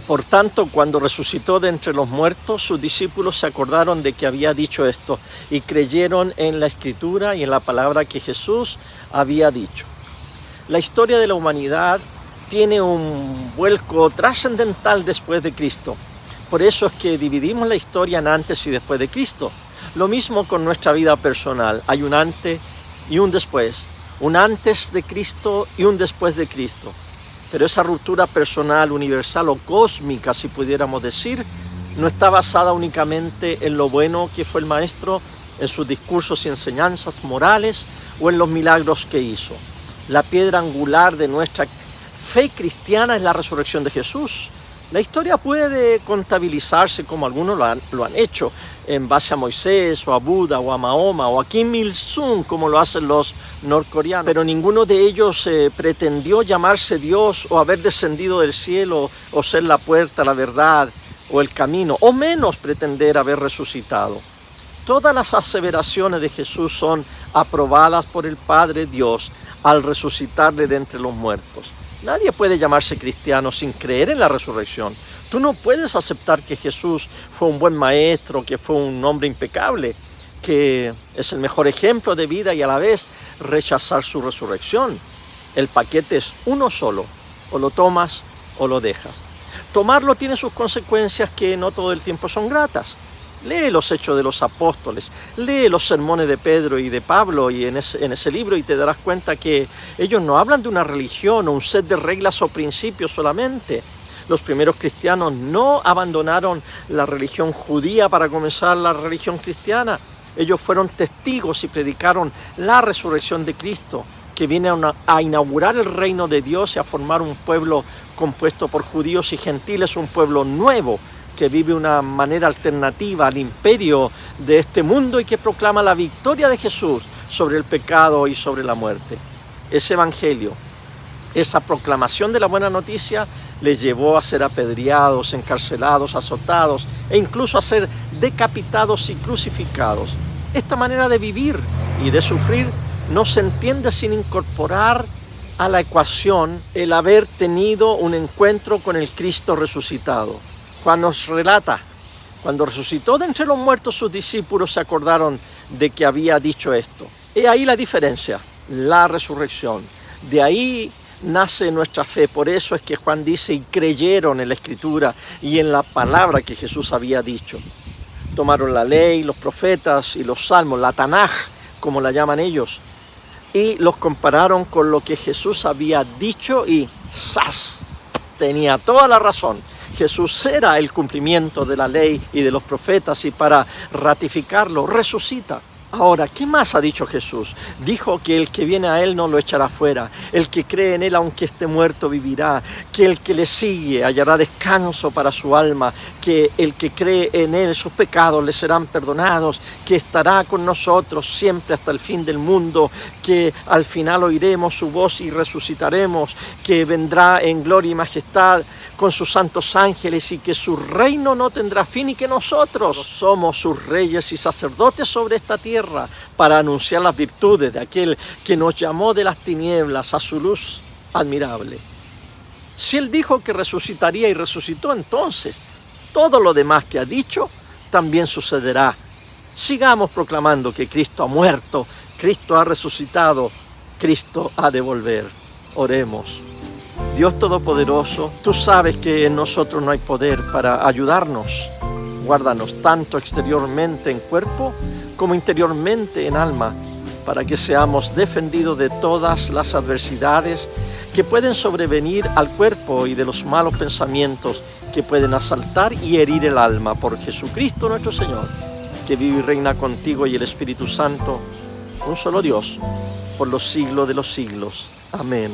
Por tanto, cuando resucitó de entre los muertos, sus discípulos se acordaron de que había dicho esto y creyeron en la Escritura y en la palabra que Jesús había dicho. La historia de la humanidad tiene un vuelco trascendental después de Cristo. Por eso es que dividimos la historia en antes y después de Cristo. Lo mismo con nuestra vida personal. Hay un antes y un después. Un antes de Cristo y un después de Cristo. Pero esa ruptura personal, universal o cósmica, si pudiéramos decir, no está basada únicamente en lo bueno que fue el Maestro, en sus discursos y enseñanzas morales o en los milagros que hizo. La piedra angular de nuestra fe cristiana es la resurrección de Jesús. La historia puede contabilizarse como algunos lo han hecho, en base a Moisés, o a Buda, o a Mahoma, o a Kim Il-sung, como lo hacen los norcoreanos. Pero ninguno de ellos pretendió llamarse Dios, o haber descendido del cielo, o ser la puerta, la verdad, o el camino, o menos pretender haber resucitado. Todas las aseveraciones de Jesús son aprobadas por el Padre Dios al resucitarle de entre los muertos. Nadie puede llamarse cristiano sin creer en la resurrección. Tú no puedes aceptar que Jesús fue un buen maestro, que fue un hombre impecable, que es el mejor ejemplo de vida y a la vez rechazar su resurrección. El paquete es uno solo, o lo tomas o lo dejas. Tomarlo tiene sus consecuencias que no todo el tiempo son gratas. Lee los Hechos de los Apóstoles, lee los sermones de Pedro y de Pablo y en ese libro y te darás cuenta que ellos no hablan de una religión o un set de reglas o principios solamente. Los primeros cristianos no abandonaron la religión judía para comenzar la religión cristiana. Ellos fueron testigos y predicaron la resurrección de Cristo, que viene a inaugurar el reino de Dios y a formar un pueblo compuesto por judíos y gentiles, un pueblo nuevo, que vive una manera alternativa al imperio de este mundo y que proclama la victoria de Jesús sobre el pecado y sobre la muerte. Ese evangelio, esa proclamación de la buena noticia les llevó a ser apedreados, encarcelados, azotados e incluso a ser decapitados y crucificados. Esta manera de vivir y de sufrir no se entiende sin incorporar a la ecuación el haber tenido un encuentro con el Cristo resucitado. Juan nos relata, cuando resucitó de entre los muertos, sus discípulos se acordaron de que había dicho esto. He ahí la diferencia, la resurrección. De ahí nace nuestra fe. Por eso es que Juan dice, y creyeron en la Escritura y en la palabra que Jesús había dicho. Tomaron la ley, los profetas y los salmos, la Tanaj, como la llaman ellos, y los compararon con lo que Jesús había dicho y ¡zas! Tenía toda la razón. Jesús era el cumplimiento de la ley y de los profetas y para ratificarlo resucita. Ahora, ¿qué más ha dicho Jesús? Dijo que el que viene a Él no lo echará fuera. El que cree en Él, aunque esté muerto, vivirá. Que el que le sigue hallará descanso para su alma. Que el que cree en Él, sus pecados le serán perdonados. Que estará con nosotros siempre hasta el fin del mundo. Que al final oiremos su voz y resucitaremos. Que vendrá en gloria y majestad con sus santos ángeles y que su reino no tendrá fin y que nosotros somos sus reyes y sacerdotes sobre esta tierra para anunciar las virtudes de aquel que nos llamó de las tinieblas a su luz admirable. Si Él dijo que resucitaría y resucitó, entonces todo lo demás que ha dicho también sucederá. Sigamos proclamando que Cristo ha muerto, Cristo ha resucitado, Cristo ha de volver. Oremos. Dios Todopoderoso, tú sabes que en nosotros no hay poder para ayudarnos. Guárdanos tanto exteriormente en cuerpo como interiormente en alma, para que seamos defendidos de todas las adversidades que pueden sobrevenir al cuerpo y de los malos pensamientos que pueden asaltar y herir el alma. Por Jesucristo nuestro Señor, que vive y reina contigo y el Espíritu Santo, un solo Dios, por los siglos de los siglos. Amén.